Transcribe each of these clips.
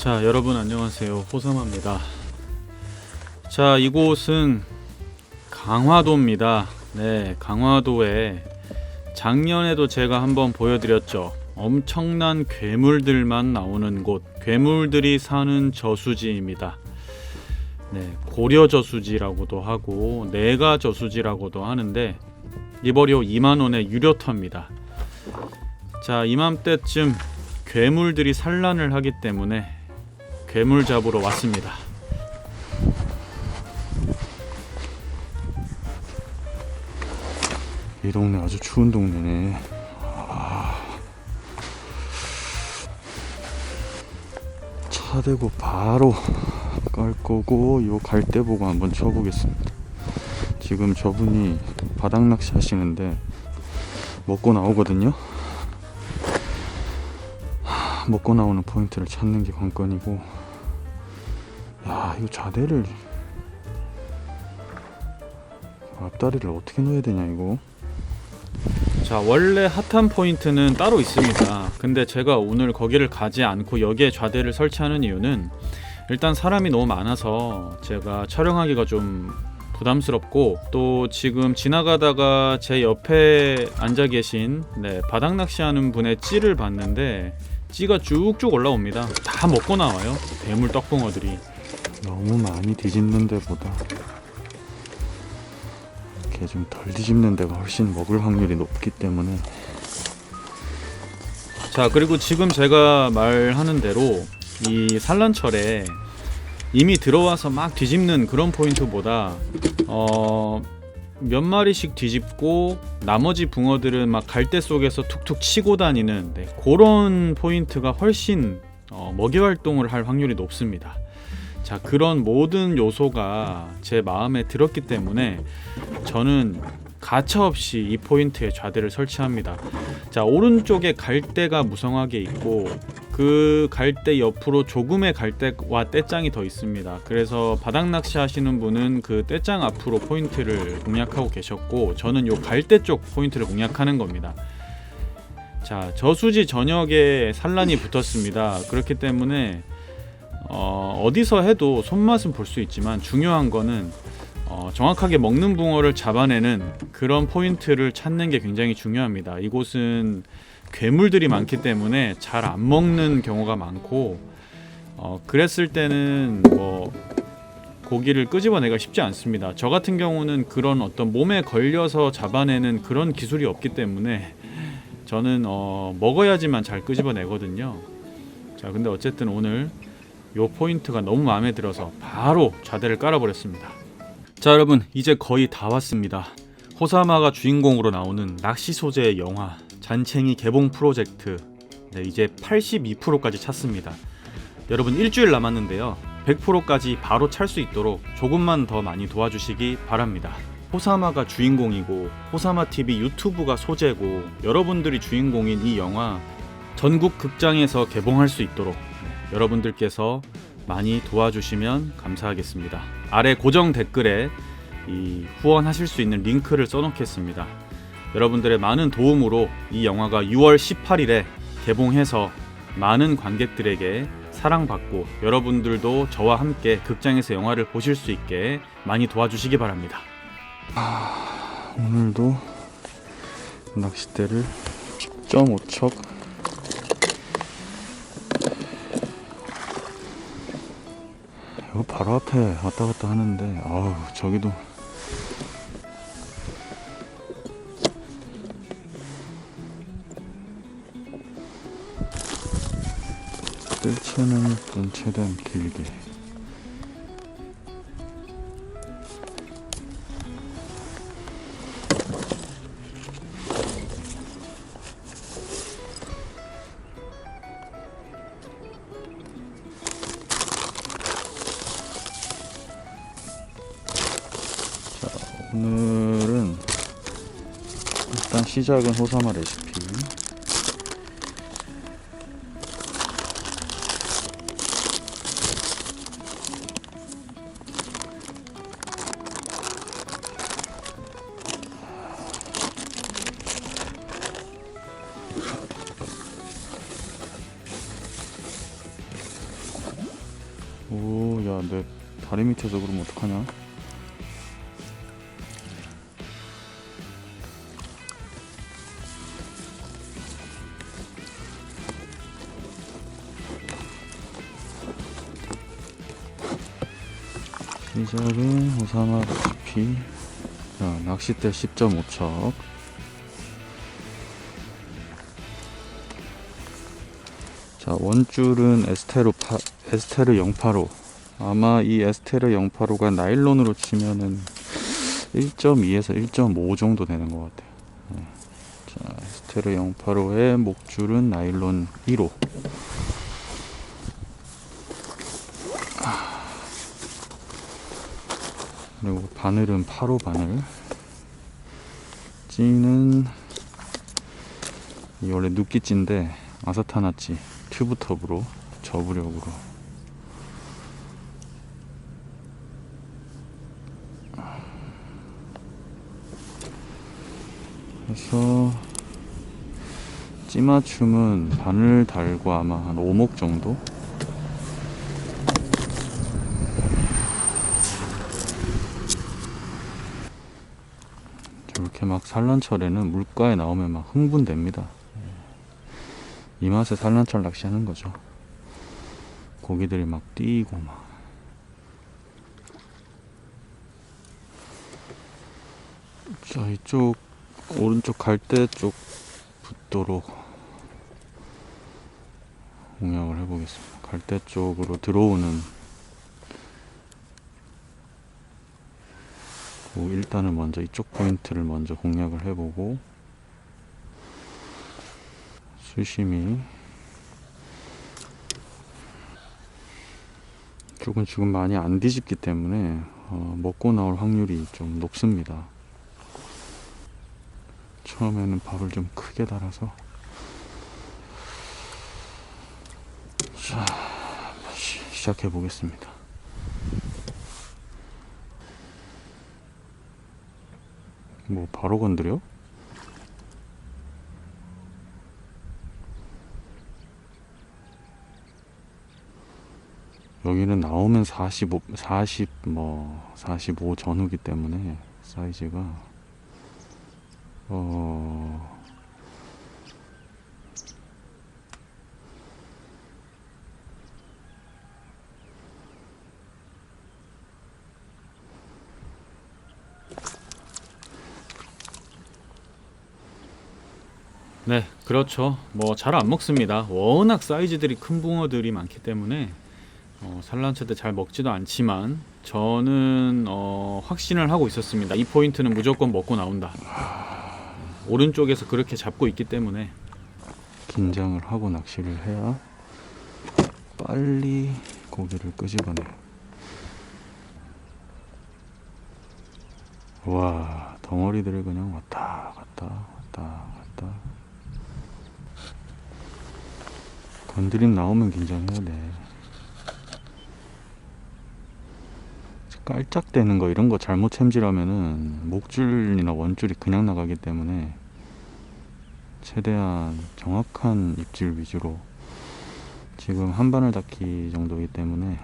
자, 여러분 안녕하세요. 호삼합니다. 자, 이곳은 강화도입니다. 네, 강화도에 작년에도 제가 한번 보여드렸죠. 엄청난 괴물들만 나오는 곳, 괴물들이 사는 저수지입니다. 네, 고려 저수지라고도 하고 내가 저수지라고도 하는데 이버려 2만원의 유료터입니다. 자, 이맘때쯤 괴물들이 산란을 하기 때문에 괴물 잡으러 왔습니다. 이 동네 아주 추운 동네네. 차 대고 바로 깔 거고 요 갈대 보고 한번 쳐보겠습니다. 지금 저분이 바닥 낚시 하시는데 먹고 나오거든요. 먹고 나오는 포인트를 찾는 게 관건이고, 야, 이거 자대를 앞다리를 어떻게 넣어야 되냐 이거. 자, 원래 핫한 포인트는 따로 있습니다. 근데 제가 오늘 거기를 가지 않고 여기에 좌대를 설치하는 이유는 일단 사람이 너무 많아서 제가 촬영하기가 좀 부담스럽고, 또 지금 지나가다가 제 옆에 앉아 계신 바닥 낚시하는 분의 찌를 봤는데 찌가 쭉쭉 올라옵니다. 다 먹고 나와요, 대물 떡붕어들이. 너무 많이 뒤집는 데보다 이렇게 좀 덜 뒤집는 데가 훨씬 먹을 확률이 높기 때문에. 자, 그리고 지금 제가 말하는 대로 이 산란철에 이미 들어와서 막 뒤집는 그런 포인트보다 몇 마리씩 뒤집고 나머지 붕어들은 막 갈대 속에서 툭툭 치고 다니는 그런 포인트가 훨씬 먹이 활동을 할 확률이 높습니다. 자, 그런 모든 요소가 제 마음에 들었기 때문에 저는 가차없이 이 포인트에 좌대를 설치합니다. 자, 오른쪽에 갈대가 무성하게 있고 그 갈대 옆으로 조금의 갈대와 떼짱이 더 있습니다. 그래서 바닥 낚시 하시는 분은 그 떼짱 앞으로 포인트를 공략하고 계셨고, 저는 요 갈대 쪽 포인트를 공략하는 겁니다. 자, 저수지 전역에 산란이 붙었습니다. 그렇기 때문에 어디서 해도 손맛은 볼 수 있지만 중요한 거는 정확하게 먹는 붕어를 잡아내는 그런 포인트를 찾는 게 굉장히 중요합니다. 이곳은 괴물들이 많기 때문에 잘 안 먹는 경우가 많고, 그랬을 때는 고기를 끄집어내기가 쉽지 않습니다. 저 같은 경우는 그런 어떤 몸에 걸려서 잡아내는 그런 기술이 없기 때문에 저는 먹어야지만 잘 끄집어내거든요. 자, 근데 어쨌든 오늘 요 포인트가 너무 마음에 들어서 바로 좌대를 깔아버렸습니다. 자, 여러분, 이제 거의 다 왔습니다. 호사마가 주인공으로 나오는 낚시 소재의 영화 잔챙이 개봉 프로젝트, 이제 82%까지 찼습니다. 여러분, 일주일 남았는데요, 100%까지 바로 찰 수 있도록 조금만 더 많이 도와주시기 바랍니다. 호사마가 주인공이고 호사마TV 유튜브가 소재고 여러분들이 주인공인 이 영화 전국 극장에서 개봉할 수 있도록 여러분들께서 많이 도와주시면 감사하겠습니다. 아래 고정 댓글에 이 후원하실 수 있는 링크를 써놓겠습니다. 여러분들의 많은 도움으로 이 영화가 6월 18일에 개봉해서 많은 관객들에게 사랑받고 여러분들도 저와 함께 극장에서 영화를 보실 수 있게 많이 도와주시기 바랍니다. 오늘도 낚싯대를 10.5척 이거 바로 앞에 왔다 갔다 하는데, 아우, 저기도 뜰채는 좀 최대한 길게. 오늘은 일단 시작은 호사마 레시피. 다리 밑에서 그러면 어떡하냐? 시작은 오사마다시피. 자, 낚싯대 10.5척. 자, 원줄은 에스테르 085. 아마 이 에스테르 085가 나일론으로 치면은 1.2에서 1.5 정도 되는 것 같아요. 네. 자, 에스테르 085의 목줄은 나일론 1호. 그리고 바늘은 8호 바늘. 찌는 이 원래 눕기찌인데 아사타나찌 튜브톱으로 저부력으로. 그래서 찌맞춤은 바늘 달고 아마 한 5목 정도. 이렇게 막 산란철에는 물가에 나오면 막 흥분됩니다. 이 맛에 산란철 낚시하는 거죠. 고기들이 막 뛰고 막. 자, 이쪽 오른쪽 갈대 쪽 붙도록 공략을 해보겠습니다. 갈대 쪽으로 들어오는 일단은 먼저 이쪽 포인트를 먼저 공략을 해보고, 수심이 이쪽은 지금 많이 안 뒤집기 때문에 먹고 나올 확률이 좀 높습니다. 처음에는 밥을 좀 크게 달아서. 자, 시작해 보겠습니다. 뭐 바로 건드려? 여기는 나오면 45 전후기 때문에 사이즈가 네, 그렇죠. 뭐 잘 안 먹습니다. 워낙 사이즈들이 큰 붕어들이 많기 때문에 산란체 때 잘 먹지도 않지만 저는 확신을 하고 있었습니다. 이 포인트는 무조건 먹고 나온다. 오른쪽에서 그렇게 잡고 있기 때문에. 긴장을 하고 낚시를 해야 빨리 고기를 끄집어내. 와, 덩어리들을 그냥 왔다 갔다 왔다 갔다. 건드림 나오면 긴장해야 돼. 깔짝대는 거 이런 거 잘못 챔질하면은 목줄이나 원줄이 그냥 나가기 때문에 최대한 정확한 입질 위주로. 지금 한 바늘 닿기 정도이기 때문에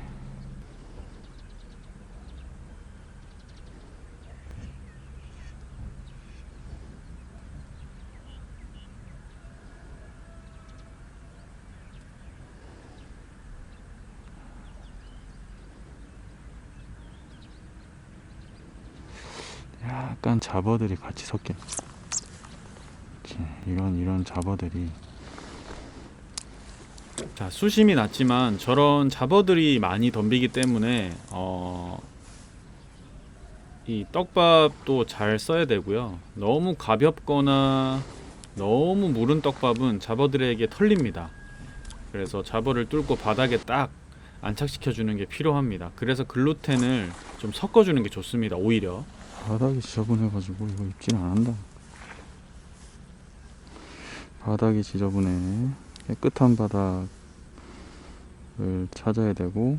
약간 잡어들이 같이 섞여. 이런 잡어들이. 자, 수심이 낮지만 저런 잡어들이 많이 덤비기 때문에 이 떡밥도 잘 써야 되고요. 너무 가볍거나 너무 무른 떡밥은 잡어들에게 털립니다. 그래서 잡어를 뚫고 바닥에 딱 안착시켜 주는 게 필요합니다. 그래서 글루텐을 좀 섞어 주는 게 좋습니다. 오히려 바닥이 지저분해가지고 이거 입질 안 한다. 바닥이 지저분해. 깨끗한 바닥을 찾아야 되고,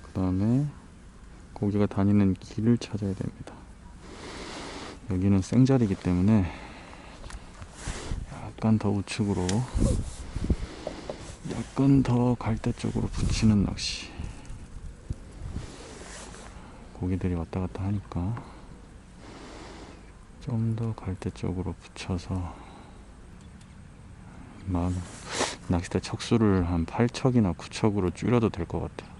그 다음에 고기가 다니는 길을 찾아야 됩니다. 여기는 생자리이기 때문에 약간 더 우측으로, 약간 더 갈대 쪽으로 붙이는 낚시. 고기들이 왔다 갔다 하니까 좀 더 갈대 쪽으로 붙여서 낚싯대 척수를 한 8척이나 9척으로 줄여도 될 것 같아요.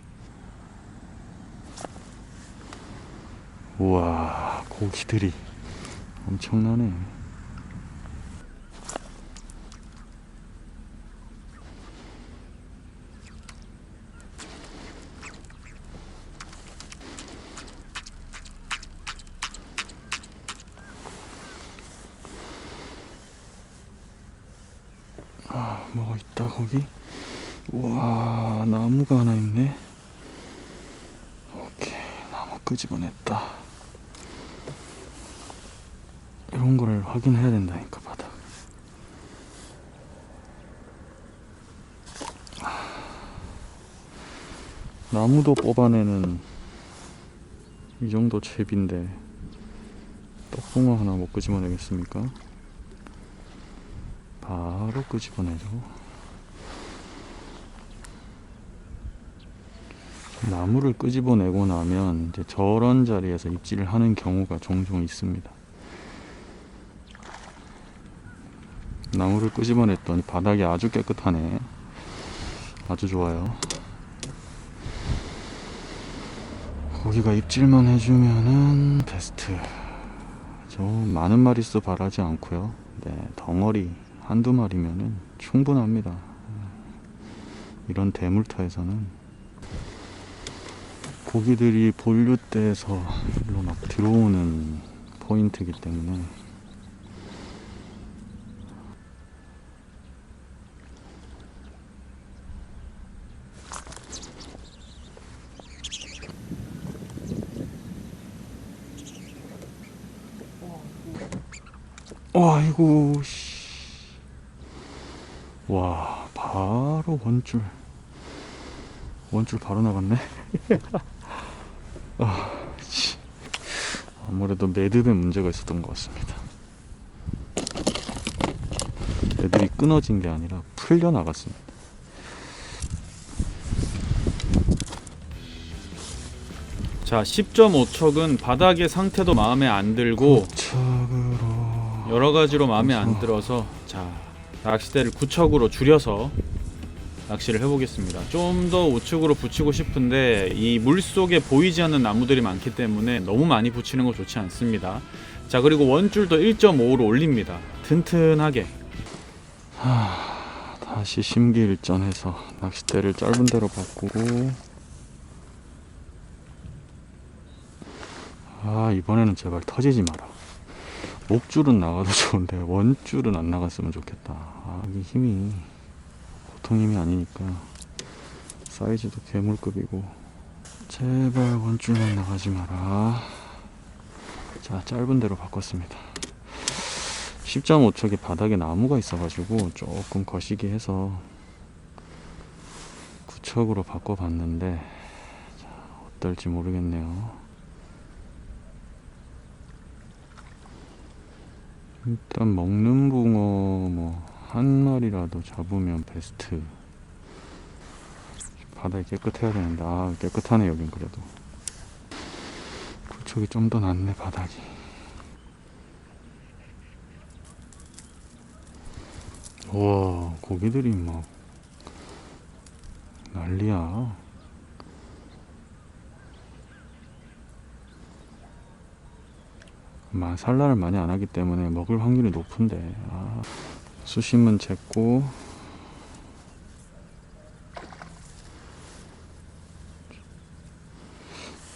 우와, 고기들이 엄청나네. 아, 뭐가 있다 거기? 우와, 나무가 하나 있네. 오케이, 나무 끄집어냈다. 이런 거를 확인해야 된다니까, 바닥. 나무도 뽑아내는 이 정도 채비인데 떡붕어 하나 못 끄집어내겠습니까? 바로 끄집어내죠. 나무를 끄집어내고 나면 이제 저런 자리에서 입질을 하는 경우가 종종 있습니다. 나무를 끄집어냈더니 바닥이 아주 깨끗하네. 아주 좋아요. 고기가 입질만 해주면은 베스트. 저 많은 마리수 바라지 않고요. 네, 덩어리 한두 마리면은 충분합니다. 이런 대물터에서는 고기들이 본류대에서 일로 막 들어오는 포인트이기 때문에 와, 이거 와, 바로 원줄 바로 나갔네. 아무래도 매듭에 문제가 있었던 것 같습니다. 애들이 끊어진 게 아니라 풀려 나갔습니다. 자, 10.5척은 바닥의 상태도 마음에 안 들고 구척으로 여러 가지로 마음에 안 들어서, 자, 낚싯대를 9척으로 줄여서 낚시를 해보겠습니다. 좀 더 우측으로 붙이고 싶은데 이 물속에 보이지 않는 나무들이 많기 때문에 너무 많이 붙이는 거 좋지 않습니다. 자, 그리고 원줄도 1.5로 올립니다. 튼튼하게. 다시 심기일전해서 낚싯대를 짧은 데로 바꾸고, 이번에는 제발 터지지 마라. 목줄은 나가도 좋은데 원줄은 안 나갔으면 좋겠다. 이게 힘이 보통 힘이 아니니까. 사이즈도 괴물급이고. 제발 원줄만 나가지 마라. 자, 짧은 데로 바꿨습니다. 10.5척에 바닥에 나무가 있어가지고 조금 거시기 해서 9척으로 바꿔봤는데, 자, 어떨지 모르겠네요. 일단 먹는 붕어 뭐 한 마리라도 잡으면 베스트. 바닥이 깨끗해야 되는데, 깨끗하네. 여긴 그래도 9척이 좀 더 낫네. 바닥이. 우와, 고기들이 막 난리야. 산란을 많이 안 하기 때문에 먹을 확률이 높은데, 수심은 쟀고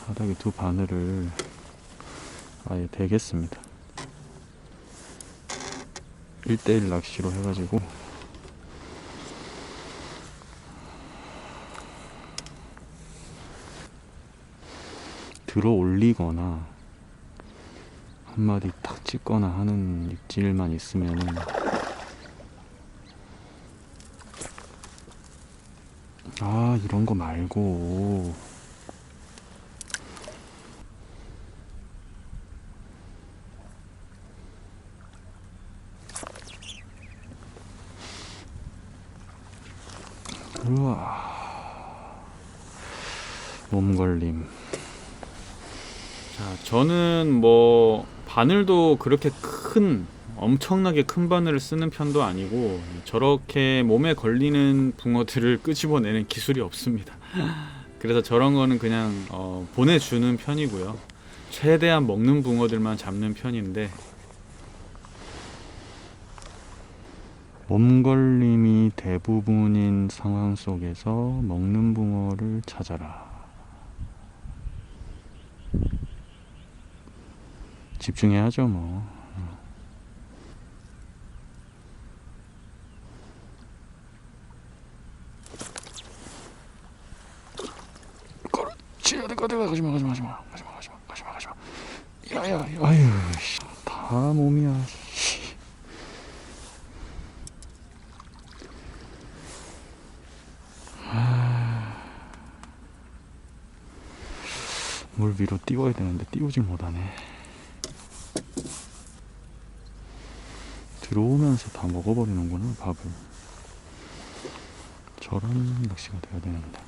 바닥에 두 바늘을 아예 대겠습니다. 1대1 낚시로 해가지고 들어 올리거나 한 마디 탁 찍거나 하는 입질만 있으면은, 이런 거 말고 우와, 몸걸림. 자, 저는 뭐 바늘도 그렇게 엄청나게 큰 바늘을 쓰는 편도 아니고 저렇게 몸에 걸리는 붕어들을 끄집어내는 기술이 없습니다. 그래서 저런 거는 그냥 보내주는 편이고요. 최대한 먹는 붕어들만 잡는 편인데, 몸걸림이 대부분인 상황 속에서 먹는 붕어를 찾아라. 집중해야죠 뭐. 그렇지. 어디 가지마. 야야, 아유, 다 몸이야. 물 위로 띄워야 되는데 띄우질 못하네. 들어오면서 다 먹어버리는구나, 밥을. 저런 낚시가 돼야 되는데.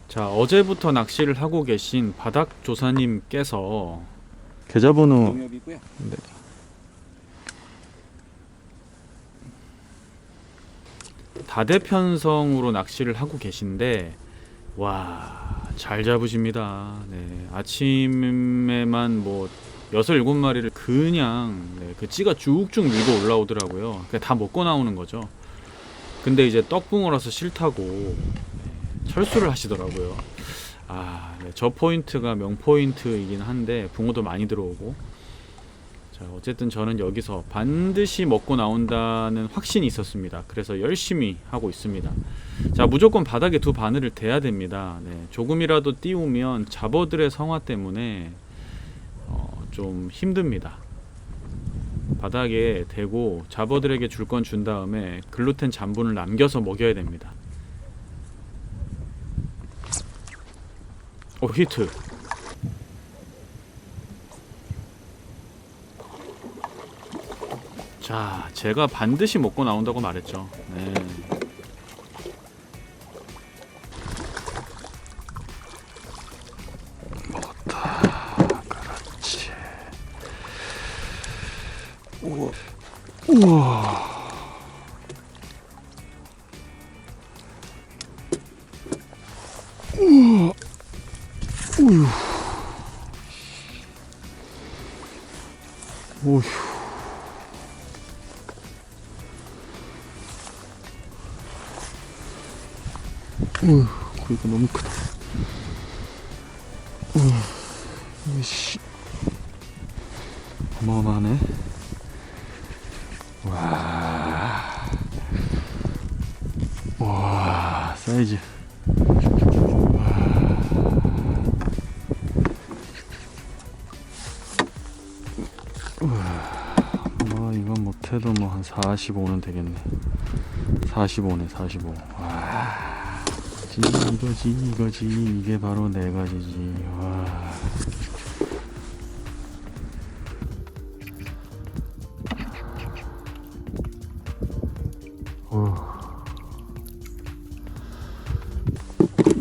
자, 어제부터 낚시를 하고 계신 바닥조사님께서 계좌번호. 농협이고요. 네. 다대편성으로 낚시를 하고 계신데, 와, 잘 잡으십니다. 네, 아침에만 뭐 6, 7마리를 그냥 그 찌가 쭉쭉 밀고 올라오더라고요. 그냥 다 먹고 나오는 거죠. 근데 이제 떡붕어라서 싫다고 철수를 하시더라고요. 네, 저 포인트가 명포인트이긴 한데 붕어도 많이 들어오고. 자, 어쨌든 저는 여기서 반드시 먹고 나온다는 확신이 있었습니다. 그래서 열심히 하고 있습니다. 자, 무조건 바닥에 두 바늘을 대야 됩니다. 네, 조금이라도 띄우면 잡어들의 성화 때문에 좀 힘듭니다. 바닥에 대고 잡어들에게 줄 건 준 다음에 글루텐 잔분을 남겨서 먹여야 됩니다. 히트. 자, 제가 반드시 먹고 나온다고 말했죠. 네. 그렇지. 우와. 우유. 오휴. 그러니까 너무 크다. 씨. 어마어마하네. 와, 사이즈. 이건 못해도 뭐 한 45는 되겠네. 45네, 45. 와, 이거지. 이게 바로 네 가지지. 와.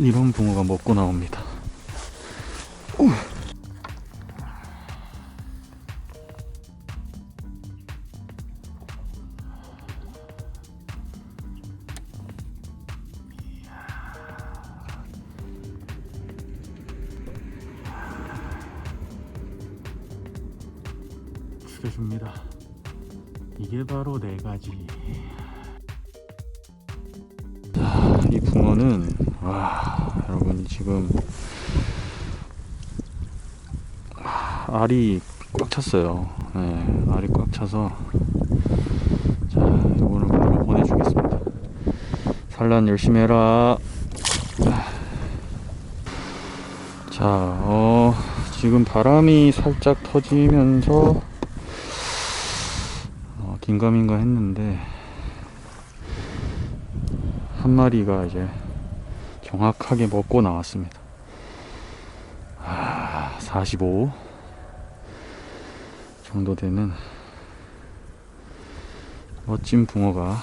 이런 붕어가 먹고 나옵니다. 죽여줍니다. 이게 바로 네 가지. 이 붕어는 여러분 지금 알이 꽉 찼어요. 네, 알이 꽉 차서 자, 이거를 바로 보내주겠습니다. 산란 열심히 해라. 자, 지금 바람이 살짝 터지면서 긴가민가 했는데 한 마리가 이제 정확하게 먹고 나왔습니다. 45 정도 되는 멋진 붕어가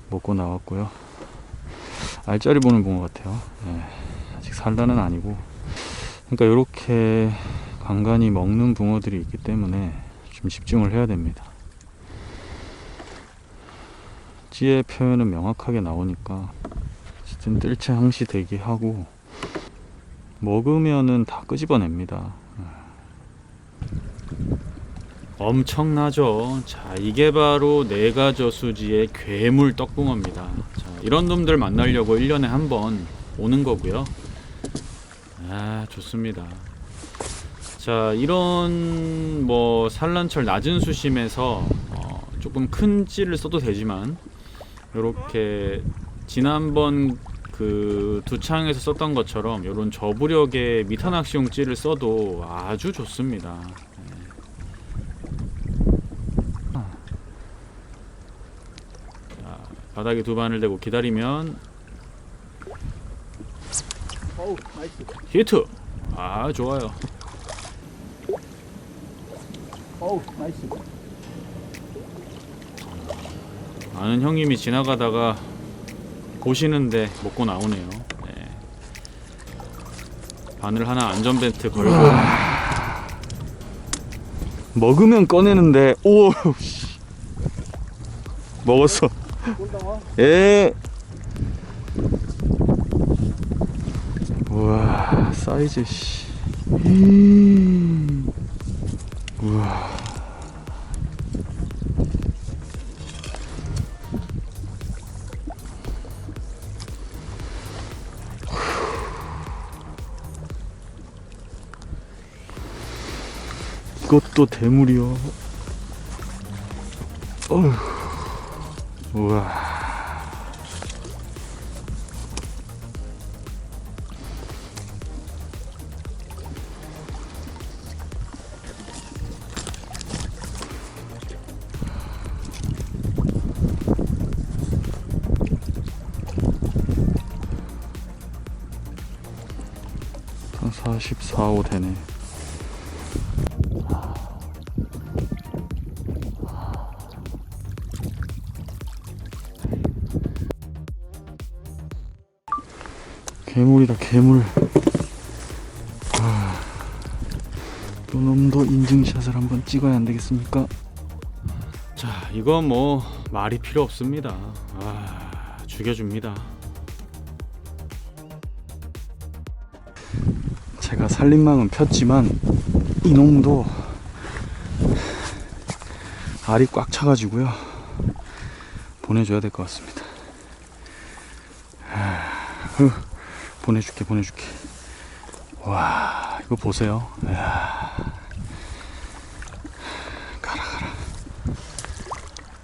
먹고 나왔고요. 알짜리 보는 붕어 같아요. 네, 아직 산란은 아니고 그러니까 이렇게 간간히 먹는 붕어들이 있기 때문에 좀 집중을 해야 됩니다. 찌의 표현은 명확하게 나오니까 어쨌든 뜰채 항시 대기하고 먹으면은 다 끄집어냅니다. 엄청나죠. 자, 이게 바로 내가저수지의 괴물 떡붕어입니다. 자, 이런 놈들 만나려고 1년에 한 번 오는 거고요. 아, 좋습니다. 자, 이런 뭐 산란철 낮은 수심에서 조금 큰 찌를 써도 되지만 요렇게 지난번 그 두창에서 썼던 것처럼 요런 저부력의 미타낚시용 찌를 써도 아주 좋습니다. 자, 바닥에 두 바늘 대고 기다리면 히트! 아, 좋아요. 아는 형님이 지나가다가 보시는데 먹고 나오네요. 네. 바늘 하나 안전벨트 걸고. 먹으면 꺼내는데 오 씨. 먹었어. 예. 우와 사이즈 씨. 우와. 이것도 대물이요. 어휴. 우와. 한 44, 5 되네. 괴물이다 괴물. 요놈도 인증샷을 한번 찍어야 안 되겠습니까? 자, 이건 뭐 말이 필요 없습니다. 아, 죽여줍니다. 제가 살림망은 폈지만 이놈도 알이 꽉 차가지고요. 보내줘야 될 것 같습니다. 보내줄게. 와 이거 보세요. 가라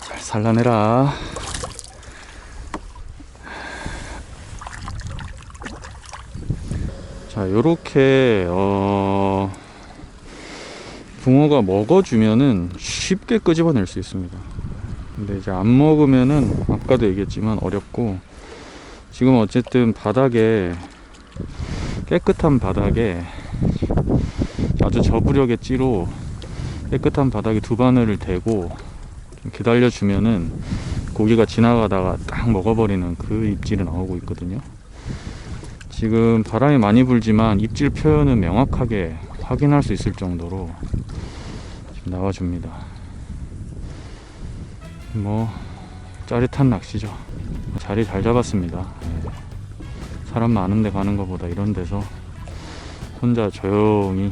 잘 살라내라. 자 요렇게 붕어가 먹어주면은 쉽게 끄집어낼 수 있습니다. 근데 이제 안 먹으면은 아까도 얘기했지만 어렵고, 지금 어쨌든 바닥에 깨끗한 바닥에 아주 저부력의 찌로 깨끗한 바닥에 두 바늘을 대고 좀 기다려주면은 고기가 지나가다가 딱 먹어버리는 그 입질이 나오고 있거든요. 지금 바람이 많이 불지만 입질 표현은 명확하게 확인할 수 있을 정도로 지금 나와줍니다. 뭐 짜릿한 낚시죠. 자리 잘 잡았습니다. 사람 많은 데 가는 것보다 이런 데서 혼자 조용히